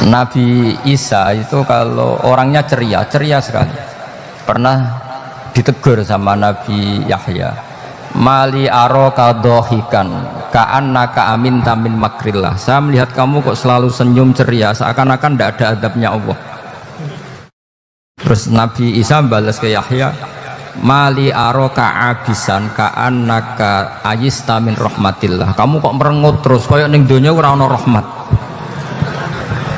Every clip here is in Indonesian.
Nabi Isa itu kalau orangnya ceria sekali. Pernah ditegur sama Nabi Yahya, mali aro kadohikan ka'annaka aminta min makrillah. Saya melihat kamu kok selalu senyum ceria, seakan-akan tidak ada adabnya Allah. Terus Nabi Isa balas ke Yahya, mali aro ka'abisan ka'annaka ayista min rahmatillah. Kamu kok merengut terus kayak ning donya ora ana rahmat.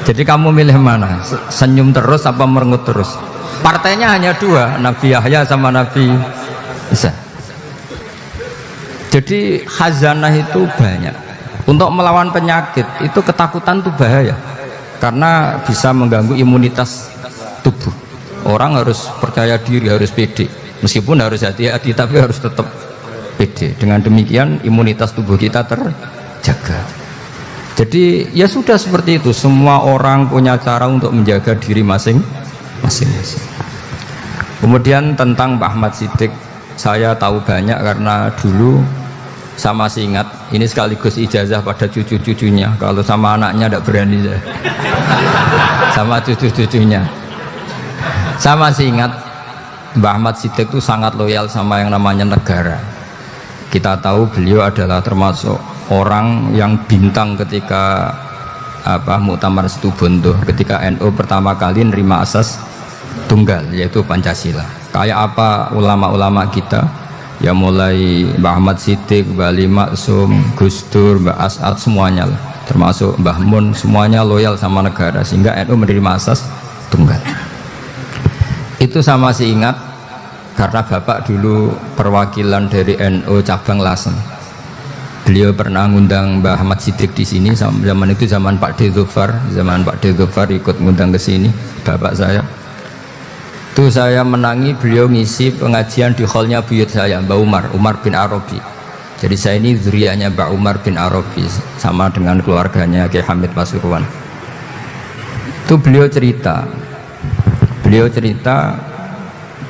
Jadi kamu milih mana? Senyum terus apa merengut terus? Partainya hanya dua, Nabi Yahya sama Nabi Isa. Jadi khazanah itu banyak. Untuk melawan penyakit itu ketakutan itu bahaya, karena bisa mengganggu imunitas tubuh. Orang harus percaya diri, harus pede. Meskipun harus hati-hati, tapi harus tetap pede. Dengan demikian imunitas tubuh kita terjaga. Jadi ya sudah seperti itu. Semua orang punya cara untuk menjaga diri masing-masing. Kemudian tentang Pak Ahmad Siddiq, saya tahu banyak karena dulu saya masih ingat. Ini sekaligus ijazah pada cucu-cucunya. Kalau sama anaknya tidak berani saya. Sama cucu-cucunya. Saya masih ingat Mbah Ahmad Siddiq itu sangat loyal sama yang namanya negara. Kita tahu beliau adalah termasuk orang yang bintang ketika Muktamar Situbondo, ketika NU pertama kali nerima asas tunggal, yaitu Pancasila. Kayak apa ulama-ulama kita, ya mulai Mbah Ahmad Siddiq, Mbah Ali Maksum, Gus Dur, Mbah As'ad, semuanya lah, termasuk Mbah Mun, semuanya loyal sama negara, sehingga NU menerima asas tunggal. Itu saya masih ingat karena Bapak dulu perwakilan dari NU cabang Lasem. Beliau pernah ngundang Mbah Ahmad Siddiq di sini. Zaman itu zaman Pak D. Dzufar, ikut ngundang ke sini bapak saya. Itu saya menangi beliau ngisi pengajian di hallnya buyut saya, Mbah Umar bin Arabi. Jadi saya ini zuriyahnya Mbah Umar bin Arabi, sama dengan keluarganya Kiai Hamid Pasuruan. Itu beliau cerita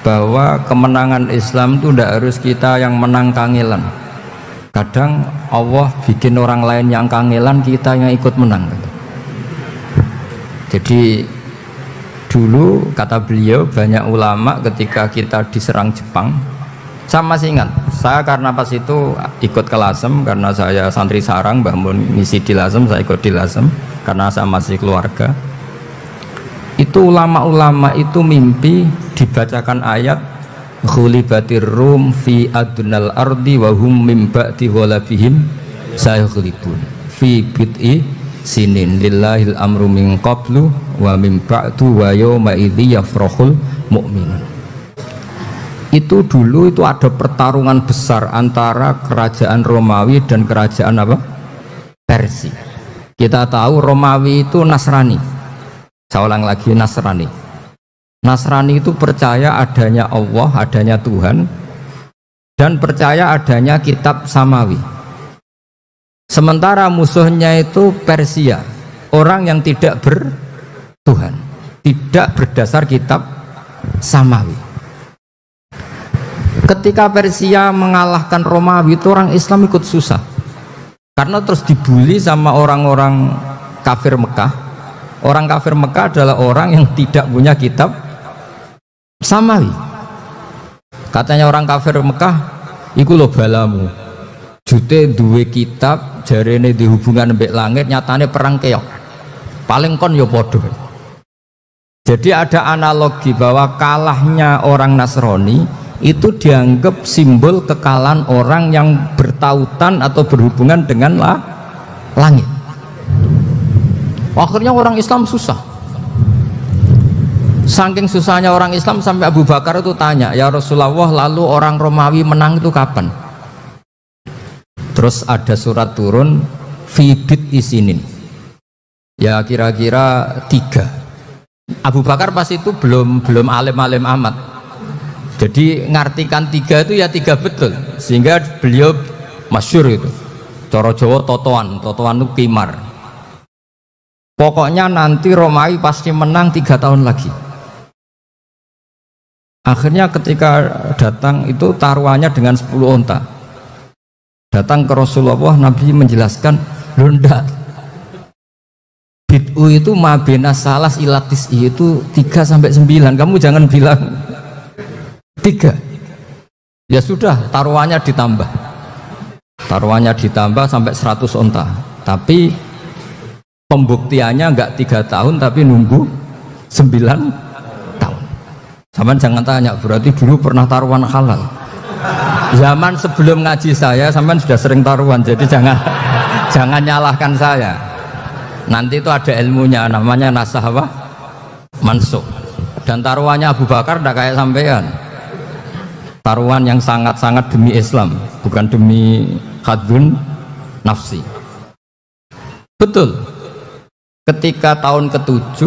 bahwa kemenangan Islam itu tidak harus kita yang menang kangelan. Kadang Allah bikin orang lain yang kangelan, kita yang ikut menang. Jadi dulu kata beliau, banyak ulama ketika kita diserang Jepang, saya masih ingat, saya karena pas itu ikut ke Lasem, karena saya santri sarang, Mbah Mun ngisi di Lasem, saya ikut di Lasem karena saya masih keluarga. Itu ulama-ulama itu mimpi dibacakan ayat ghulibatir rum fi adnal ardi wa hum min ba'di ghalabihim sayaghlibun fi bid'i sinin lillahil amru min qablu wa min ba'du wa yawma idzi yafrahul mu'minun. Itu dulu itu ada pertarungan besar antara kerajaan Romawi dan kerajaan Persia. Kita tahu Romawi itu Nasrani. Saya ulang lagi, Nasrani itu percaya adanya Allah, adanya Tuhan, dan percaya adanya kitab samawi. Sementara musuhnya itu Persia, orang yang tidak bertuhan, tidak berdasar kitab samawi. Ketika Persia mengalahkan Romawi, itu orang Islam ikut susah, karena terus dibully sama orang-orang kafir Mekah. Orang kafir Mekah adalah orang yang tidak punya kitab samawi. Katanya orang kafir Mekah, iku lho balamu, jute duwe kitab, jarene di hubungan mbek langit, nyatane perang keok. Paling kon yo podo. Jadi ada analogi bahwa kalahnya orang Nasrani itu dianggap simbol kekalahan orang yang bertautan atau berhubungan dengan langit. Akhirnya orang Islam susah. Saking susahnya orang Islam sampai Abu Bakar itu tanya, ya Rasulullah, lalu orang Romawi menang itu kapan? Terus ada surat turun fi bid'i sinin. Ya kira-kira 3. Abu Bakar pas itu belum alim-alim amat. Jadi ngartikan 3 itu ya 3 betul. Sehingga beliau masyhur itu. Cara Jawa totoan itu kimar. Pokoknya nanti Romawi pasti menang 3 tahun lagi. Akhirnya ketika datang itu taruhannya dengan 10 onta. Datang ke Rasulullah, Nabi menjelaskan, "Lho ndak. bid'u itu mabena salas ilatis itu 3 sampai 9. Kamu jangan bilang 3. Ya sudah, taruhannya ditambah. Taruhannya ditambah sampai 100 onta. Tapi pembuktiannya enggak 3 tahun tapi nunggu 9 tahun. Sampean jangan tanya, berarti dulu pernah taruhan halal. Zaman sebelum ngaji saya sampean sudah sering taruhan, jadi jangan nyalahkan saya. Nanti itu ada ilmunya, namanya nasah apa? Mansukh. Dan taruhannya Abu Bakar tidak kayak sampean. Taruhan yang sangat-sangat demi Islam, bukan demi khadun nafsi. Betul. Ketika tahun ke-7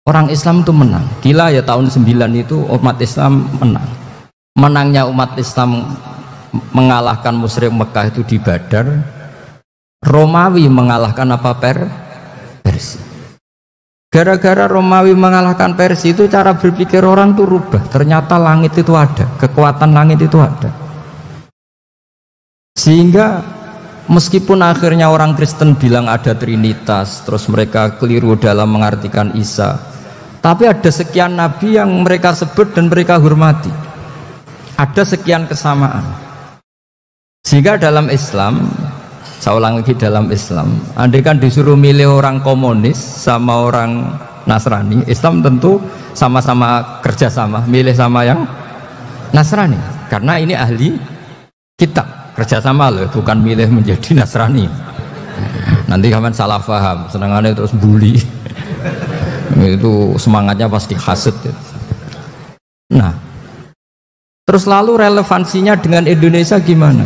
orang Islam itu menang. Gila ya, tahun 9 itu umat Islam menang. Menangnya umat Islam mengalahkan musyrik Mekah itu di Badar. Romawi mengalahkan apa? Persia. Gara-gara Romawi mengalahkan Persia itu cara berpikir orang tuh rubah. Ternyata langit itu ada, kekuatan langit itu ada. Sehingga meskipun akhirnya orang Kristen bilang ada Trinitas, terus mereka keliru dalam mengartikan Isa, tapi ada sekian nabi yang mereka sebut dan mereka hormati. Ada sekian kesamaan. Sehingga dalam Islam, saya ulang lagi, dalam Islam, andai kan disuruh milih orang komunis sama orang Nasrani, Islam tentu sama-sama kerjasama, milih sama yang Nasrani, karena ini ahli kitab, kerjasama loh, bukan milih menjadi Nasrani. Nanti kalian salah paham, senangannya terus bully. Itu semangatnya pasti hasad. Nah, terus lalu relevansinya dengan Indonesia gimana?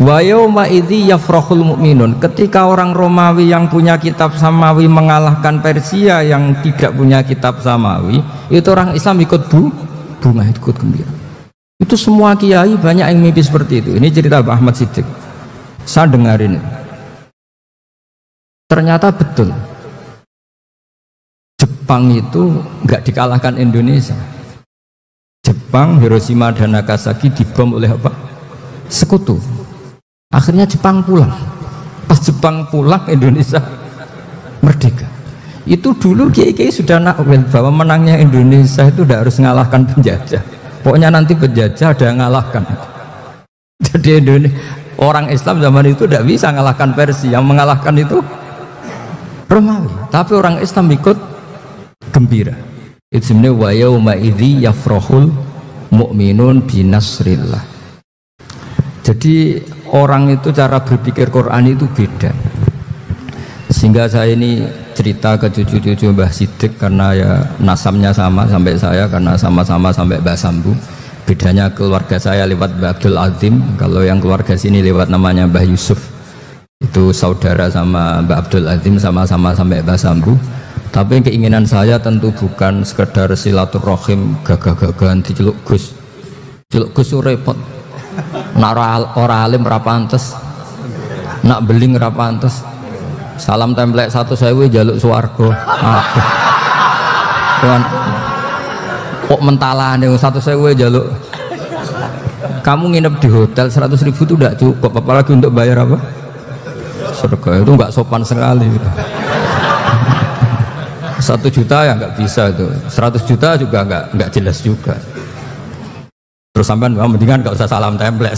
Wa yauma idzi yafrahul mu'minun. Ketika orang Romawi yang punya kitab samawi mengalahkan Persia yang tidak punya kitab samawi, itu orang Islam ikut bunga, ikut gembira. Itu semua kiai banyak yang mimpi seperti itu. Ini cerita Pak Ahmad Siddiq. Saya dengarin. Ternyata betul. Jepang itu nggak dikalahkan Indonesia. Jepang, Hiroshima dan Nagasaki dibom oleh apa? Sekutu. Akhirnya Jepang pulang. Pas Jepang pulang, Indonesia merdeka. Itu dulu kiai-kiai sudah nakwil bahwa menangnya Indonesia itu tidak harus mengalahkan penjajah. Pokoknya nanti penjajah ada yang mengalahkan. Jadi orang Islam zaman itu tidak bisa mengalahkan Persia. Yang mengalahkan itu Romawi. Tapi orang Islam ikut gembira. Itu sebenarnya wa yauma idzi yafrahul mu'minun binasrillah. Jadi orang itu cara berpikir Quran itu beda. Sehingga saya ini cerita ke cucu-cucu Mbah Siddiq karena ya nasabnya sama sampai saya, karena sama-sama sampai Mbah Sambu. Bedanya keluarga saya lewat Mbah Abdul Azim, kalau yang keluarga sini lewat namanya Mbah Yusuf. Itu saudara sama Mbah Abdul Azim, sama-sama sampai Mbah Sambu. Tapi keinginan saya tentu bukan sekedar silaturahim gagah-gagahan diceluk Gus. Celuk Gus repot. Nak ora alim ra pantes, nak beling ra pantes. Salam templek 1.000 jaluk swarga. Tuhan, kok mentalane 1.000 jaluk. Kamu nginep di hotel 100.000 itu tidak cukup, apalagi untuk bayar apa? Surga. Itu nggak sopan sekali. 1 juta ya nggak bisa itu. 100 juta juga nggak jelas juga. Terus sampean mendingan nggak usah salam template,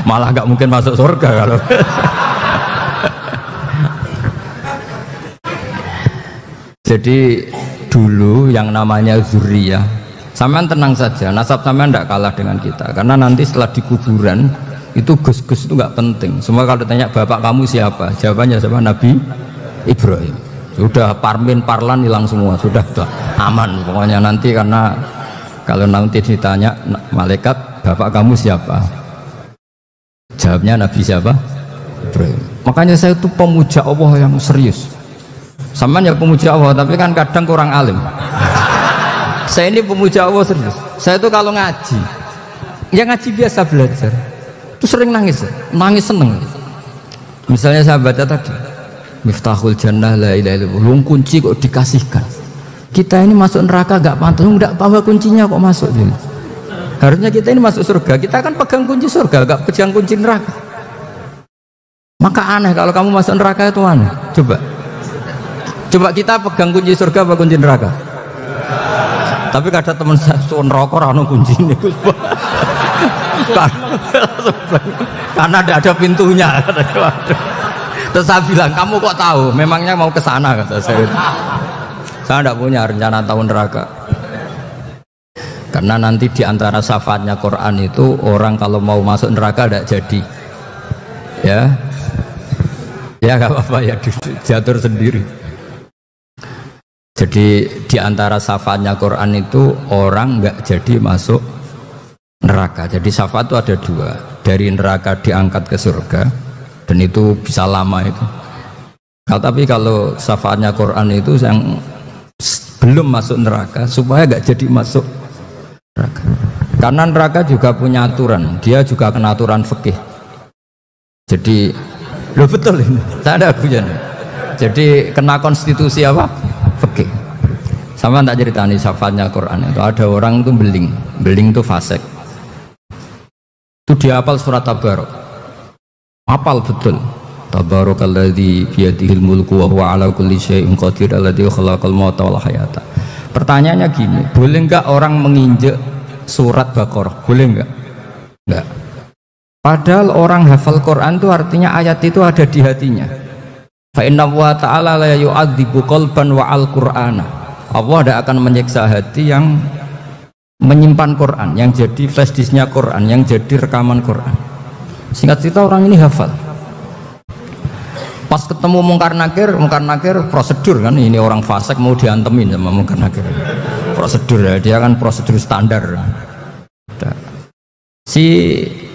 malah nggak mungkin masuk surga kalau. Jadi dulu yang namanya zuriyah, sampean tenang saja, nasab sampean tidak kalah dengan kita, karena nanti setelah di kuburan itu gus-gus itu nggak penting. Semua kalau ditanya bapak kamu siapa, jawabannya siapa? Nabi Ibrahim. Sudah parmin parlan hilang semua, sudah aman pokoknya nanti. Karena kalau nanti ditanya malaikat bapak kamu siapa, jawabnya Nabi siapa? Ibrahim. Makanya saya itu pemuja Allah yang serius. Sampean ya pemuja Allah, tapi kan kadang kurang alim. Saya ini pemuja Allah serius. Saya itu kalau ngaji, ya ngaji biasa belajar, itu sering nangis seneng. Misalnya saya baca tadi, Miftahul Jannah la ilaha illallah, kunci kok dikasihkan. Kita ini masuk neraka gak pantas, enggak bawa kuncinya kok masuk ini. Harusnya kita ini masuk surga, kita kan pegang kunci surga, gak pegang kunci neraka. Maka aneh kalau kamu masuk neraka itu aneh. Coba kita pegang kunci surga apa kunci neraka? Tapi kadang teman saya suun rokok rano kunci ini. Karena tidak ada pintunya. Terus saya bilang, kamu kok tahu? Memangnya mau ke sana kata saya. Saya tidak punya rencana tahu neraka. Karena nanti di antara syafaatnya Quran itu orang kalau mau masuk neraka tidak jadi. Ya nggak apa-apa ya, diatur sendiri. Jadi di antara syafaatnya Quran itu orang nggak jadi masuk neraka. Jadi syafaat itu ada dua, dari neraka diangkat ke surga, dan itu bisa lama itu. Tapi kalau syafaatnya Quran itu yang belum masuk neraka supaya nggak jadi masuk neraka. Karena neraka juga punya aturan, dia juga kena aturan fikih. Jadi lo betul ini, saya ada hujan. Jadi kena konstitusi apa? Fikih. Sama tak ceritani syafaatnya Quran itu ada orang itu beling itu fasik. Itu dia hafal surat Tabarok. Hafal betul. Tabarakalladzi biyadihil mulku wa huwa ala kulli syai'in qadir alladzi khalaqal mauta wal hayata. Pertanyaannya gini, boleh enggak orang menginjak surat Baqarah? Boleh enggak? Enggak. Padahal orang hafal Quran itu artinya ayat itu ada di hatinya. Fa inna wa ta'ala la yu'adzibu qalban wa al-Qur'ana. Allah tidak akan menyiksa hati yang menyimpan Quran, yang jadi flash disknya Quran, yang jadi rekaman Quran. Singkat cerita orang ini hafal. Pas ketemu Mungkar Nakir prosedur kan, ini orang fasik mau diantemin sama Mungkar Nakir. Prosedur ya, dia kan prosedur standar. Si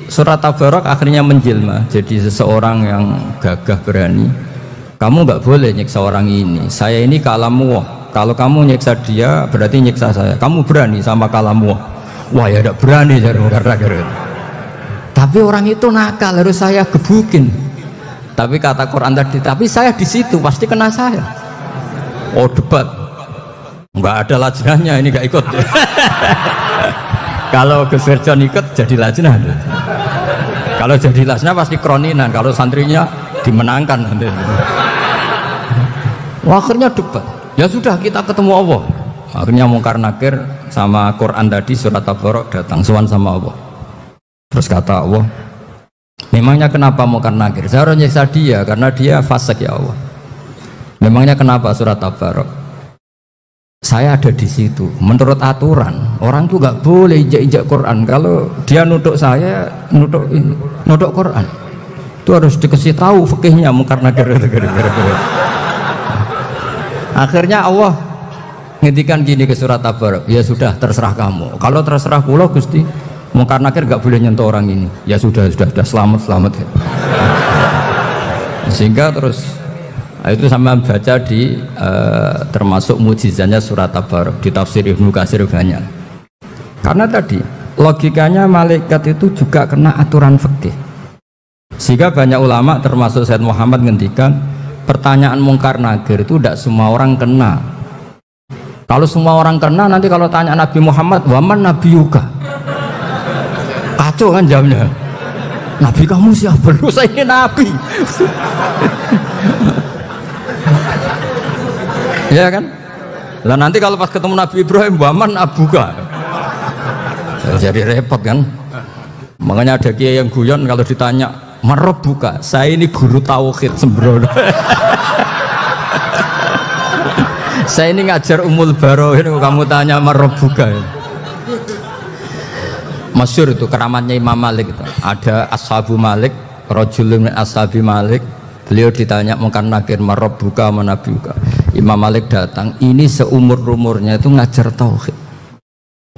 surat Tabarok akhirnya menjelma jadi seseorang yang gagah berani. Kamu nggak boleh nyiksa orang ini. Saya ini kalamu. Kalau kamu nyiksa dia berarti nyiksa saya. Kamu berani sama kalamu. Wah ya tidak berani karena tapi orang itu nakal, harus saya gebukin. Tapi kata Quran tadi, tapi saya di situ pasti kena saya. Oh debat, nggak ada lajnahnya, ini nggak ikut. Kalau Gus Wirjon ikut jadi lajnah. Kalau jadi lajnah pasti kroninan. Kalau santrinya dimenangkan nanti. Wah, akhirnya debat. Ya sudah kita ketemu Allah. Akhirnya Mungkar Nakir sama Quran tadi surat Tabarok datang sowan sama Allah. Terus kata Allah, memangnya kenapa Mungkar Nakir? Saya harus nyiksa dia karena dia fasik ya Allah. Memangnya kenapa surat Tabarok? Saya ada di situ. Menurut aturan orang tuh nggak boleh injak-injak Quran. Kalau dia nutuk saya, nutuk Quran. Itu harus dikasih tahu fikihnya Mungkar Nakir. Akhirnya Allah ngendikan gini ke surat Tabarok, ya sudah terserah kamu. Kalau terserah kula Gusti, Mungkar Nakir gak boleh nyentuh orang ini. Ya sudah selamat. Sehingga terus itu sama baca di termasuk mujizatnya surat Tabarok di tafsir Ibnu Katsir banyak. Karena tadi logikanya malaikat itu juga kena aturan fikih. Sehingga banyak ulama termasuk Said Muhammad ngendikan pertanyaan Mungkar Nakir itu tidak semua orang kena. Kalau semua orang kena, nanti kalau tanya Nabi Muhammad, waman Nabi Yuka, kacau kan jamnya. Nabi kamu siapa? Lu saya ini Nabi. Ya kan? Lah nanti kalau pas ketemu Nabi Ibrahim, waman Abuka, jadi repot kan? Makanya ada kiai yang guyon kalau ditanya Marob buka, saya ini guru tauhid sembrono. Saya ini ngajar Umul Baro, ini kamu tanya Marob buka. Masyhur itu keramatnya Imam Malik itu. Ada Ashabu Malik, rajulun min ashabi Malik. Beliau ditanya Mungkar Nakir Marob buka mana buka. Imam Malik datang, ini seumur-umurnya itu ngajar tauhid.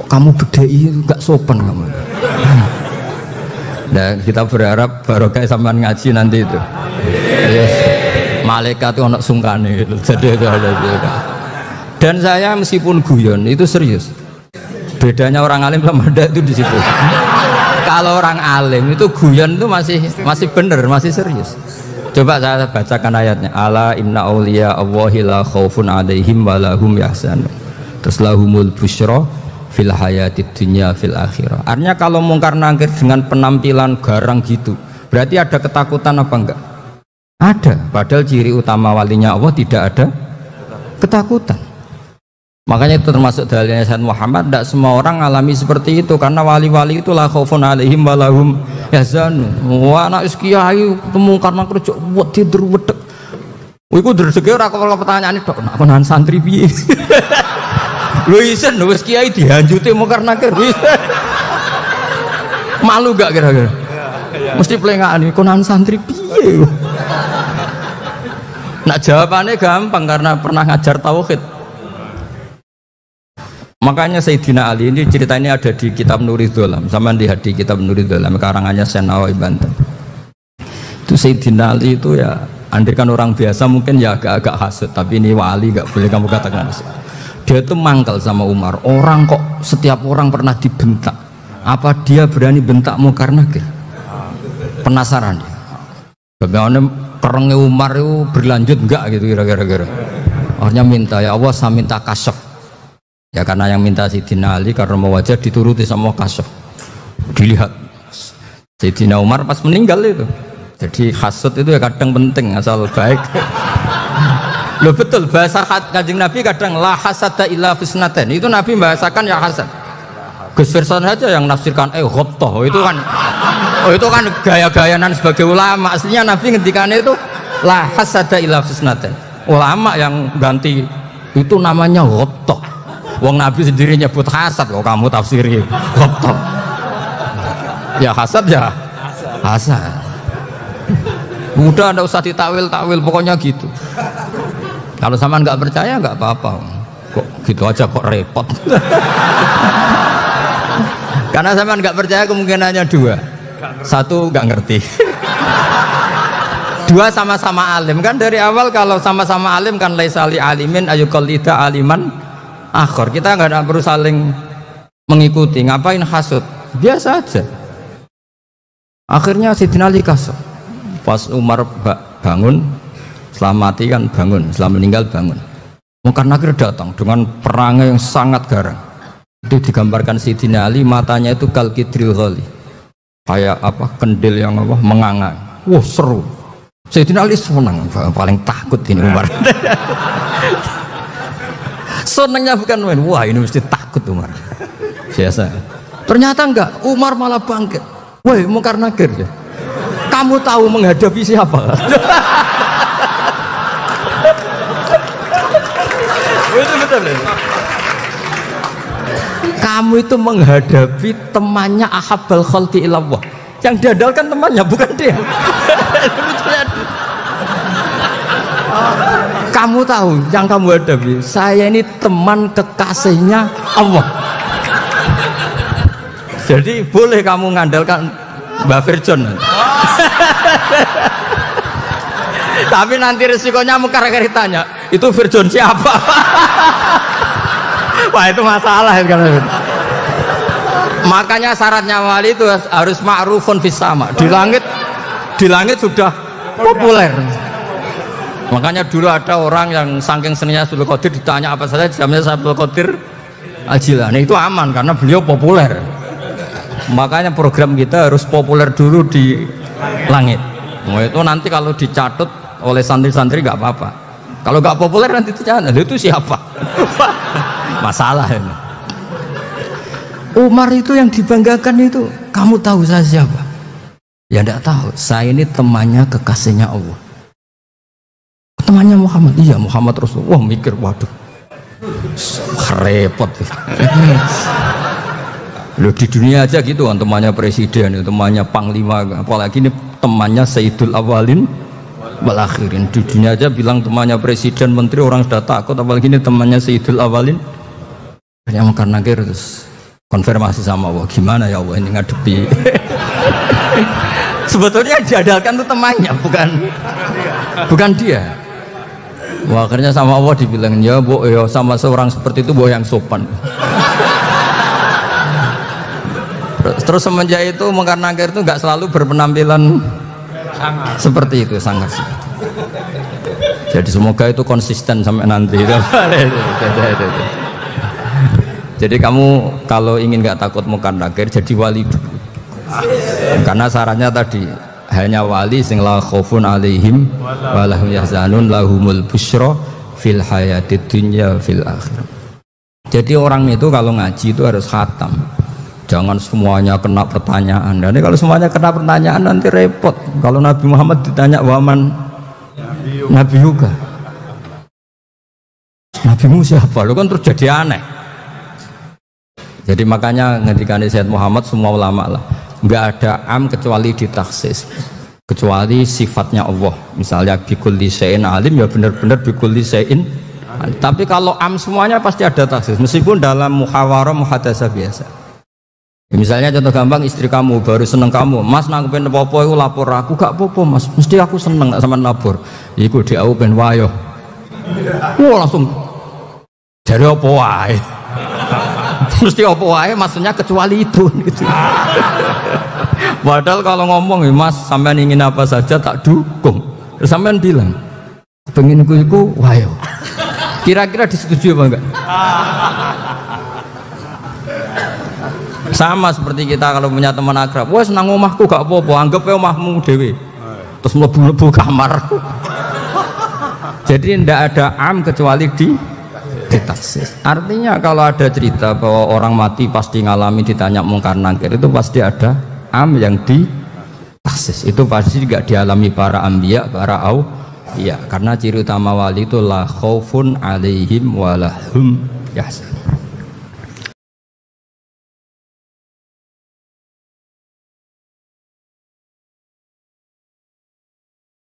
Kamu bedai enggak sopan kamu. Nah, kita berharap barokah sampean ngaji nanti itu. Yes. Malaikat itu anak sungkane itu. Jadi itu ada juga. Dan saya meskipun guyon itu serius. Bedanya orang alim sama ndak itu di situ. Kalau orang alim itu guyon itu masih benar, masih serius. Coba saya bacakan ayatnya. Ala inna auliya Allahi la khaufun alaihim wa lahum yahzanun. Terus lahumul busyra fil hayatid dunya fil akhirah. Artinya kalau Mungkar Nakir dengan penampilan garang gitu, berarti ada ketakutan apa enggak? Ada, padahal ciri utama walinya Allah tidak ada ketakutan. Makanya itu termasuk dalilnya Sayyid Muhammad, tidak semua orang alami seperti itu, karena wali-wali itu la khaufun alaihim wa lahum yahzanun. Wah anak kiai ketemu karena kerja wedi derwedeg. Iku dreseke ora kok pertanyaane tok, nak konan santri piye. Lho isen wis kiai dihanjuti mungkar nakir. Malu gak kira-kira? Mesti plengakan konan santri piye. Nak jawabannya gampang karena pernah ngajar tauhid. Makanya Sayyidina Ali ini cerita ini ada di kitab Nurul Dholam, sama lihat di kitab Nurul Dholam karangannya Syekh Nawawi Banten. Itu Sayyidina Ali itu ya, andai kan orang biasa mungkin ya agak-agak hasut, tapi ini wali gak boleh kamu katakan hasut. Dia itu mangkal sama Umar. Orang kok setiap orang pernah dibentak, apa dia berani bentakmu karena nakir? Penasaran dia. Bagaimana kerengnya Umar itu berlanjut enggak gitu kira-kira. Akhirnya minta, ya Allah saya minta kasyaf. Ya karena yang minta Sayyidina Ali karena mau wajah dituruti sama kasyaf. Dilihat Sayyidina Umar pas meninggal itu. Jadi hasud itu ya kadang penting asal baik. Loh betul bahasa Kanjeng Nabi kadang la hasada illa fisnaten. Itu Nabi membahasakan ya hasad. Gus Firson aja yang nafsirkan ghobtoh itu kan gaya-gayanan sebagai ulama. Aslinya Nabi ngendikannya itu la hasada illa fisnaten. Ulama yang ganti itu namanya ghobtoh. Wong Nabi sendiri nyebut hasad kok kamu tafsiri ghobtoh. Ya hasad ya hasad. Udah ndak usah ditakwil-takwil pokoknya gitu. Kalau sampean nggak percaya nggak apa-apa. Kok gitu aja kok repot. Karena sampean nggak percaya kemungkinannya dua. Satu nggak ngerti. Dua sama-sama alim kan dari awal kalau sama-sama alim kan laisali alimin ayuqallida aliman akhir. Kita nggak perlu saling mengikuti. Ngapain hasud? Biasa aja. Akhirnya Sayyidina Ali kasih. Pas Umar bangun, setelah mati kan bangun, setelah meninggal bangun. Mungkar Nakir datang dengan perangai yang sangat garang. Itu digambarkan Sayyidina Ali matanya itu kalkidril ghali, kayak apa kendil yang apa mengangang. Wah seru. Sayyidina Ali senang, paling takut ini Umar. Senangnya bukan main, wah ini mesti takut Umar. Biasa. Ternyata enggak, Umar malah bangkit. Woi Mungkar Nakir ya. Kamu tahu menghadapi siapa? Itu betul ya? Kamu itu menghadapi temannya ahabbal khalqi ilallah. Yang diandalkan temannya bukan dia. Kamu tahu yang kamu hadapi, saya ini teman kekasihnya Allah. Jadi boleh kamu mengandalkan Mbak Virjon. Tapi nanti resikonya Mungkar Nakir tanya, itu Virjon siapa? Wah itu masalah kan. Makanya syaratnya wali itu harus ma'rufun fis sama. Di langit sudah populer. Makanya dulu ada orang yang saking seninya Abdul Qadir ditanya apa saja jamnya Abdul Qadir Al-Jilani itu aman karena beliau populer. Makanya program kita harus populer dulu di langit. Nah, itu nanti kalau dicatut oleh santri-santri nggak apa-apa. Kalau nggak populer nanti dicatat, itu siapa? Masalah ini. Umar itu yang dibanggakan itu, kamu tahu saya siapa? Ya tidak tahu. Saya ini temannya kekasihnya Allah. Temannya Muhammad. Iya Muhammad Rasulullah. Wah mikir, waduh, repot. Loh di dunia aja gitu kan, temannya presiden, temannya panglima, apalagi ini temannya Sayyidul Awalin wal Akhirin. Di dunia aja bilang temannya presiden, menteri, orang sudah takut, apalagi ini temannya Sayyidul Awalin. Yang Mungkar Nakir terus konfirmasi sama Allah, gimana ya Allah ini ngadepi. Sebetulnya diandalkan itu temannya, bukan dia. Wah, akhirnya sama Allah dibilang, ya bu, ya sama seorang seperti itu bu yang sopan. Terus semenjak itu Mungkar Nakir itu nggak selalu berpenampilan seperti itu, sangat. Jadi semoga itu konsisten sampai nanti. Jadi kamu kalau ingin nggak takut Mungkar Nakir jadi wali dulu. Karena sarannya tadi hanya wali sing la khaufun alaihim wa lahum yahzanun lahumul busyra fil hayatid dunya fil akhirah. Jadi orang itu kalau ngaji itu harus khatam. Jangan semuanya kena pertanyaan. Dan kalau semuanya kena pertanyaan nanti repot. Kalau Nabi Muhammad ditanya waman Nabi juga. Nabimu siapa? Lu kan terus jadi aneh. Jadi makanya ketika Sayyid Muhammad semua ulama lah, nggak ada am kecuali ditaksis, kecuali sifatnya Allah. Misalnya bikulli syai'in alim ya benar-benar bikulli syai'in. Tapi kalau am semuanya pasti ada taksis, meskipun dalam muhawarah muhadasah biasa. Misalnya contoh gampang, istri kamu baru seneng kamu, mas nak pengen apa-apa itu lapor aku, gak apa-apa mas, mesti aku seneng gak sama lapor. Iku di aku pengen wayo. Wah langsung dari apa wae. Mesti apa wae maksudnya kecuali itu. Gitu. Padahal kalau ngomong mas sampean ingin apa saja tak dukung. Terus sampean bilang pengen iku wayo. Kira-kira disetujui apa enggak? Sama seperti kita kalau punya teman akrab, wes nang omahku gak apa-apa, anggap omahmu dewe. Terus mlebu-mlebu kamar. Jadi tidak ada am kecuali ditaksis. Artinya kalau ada cerita bahwa orang mati pasti ngalami ditanya mungkar nangkir, itu pasti ada am yang ditaksis. Itu pasti juga dialami para anbiya, para auliya. Karena ciri utama wali itu la khaufun alaihim wa lahum yahzanun.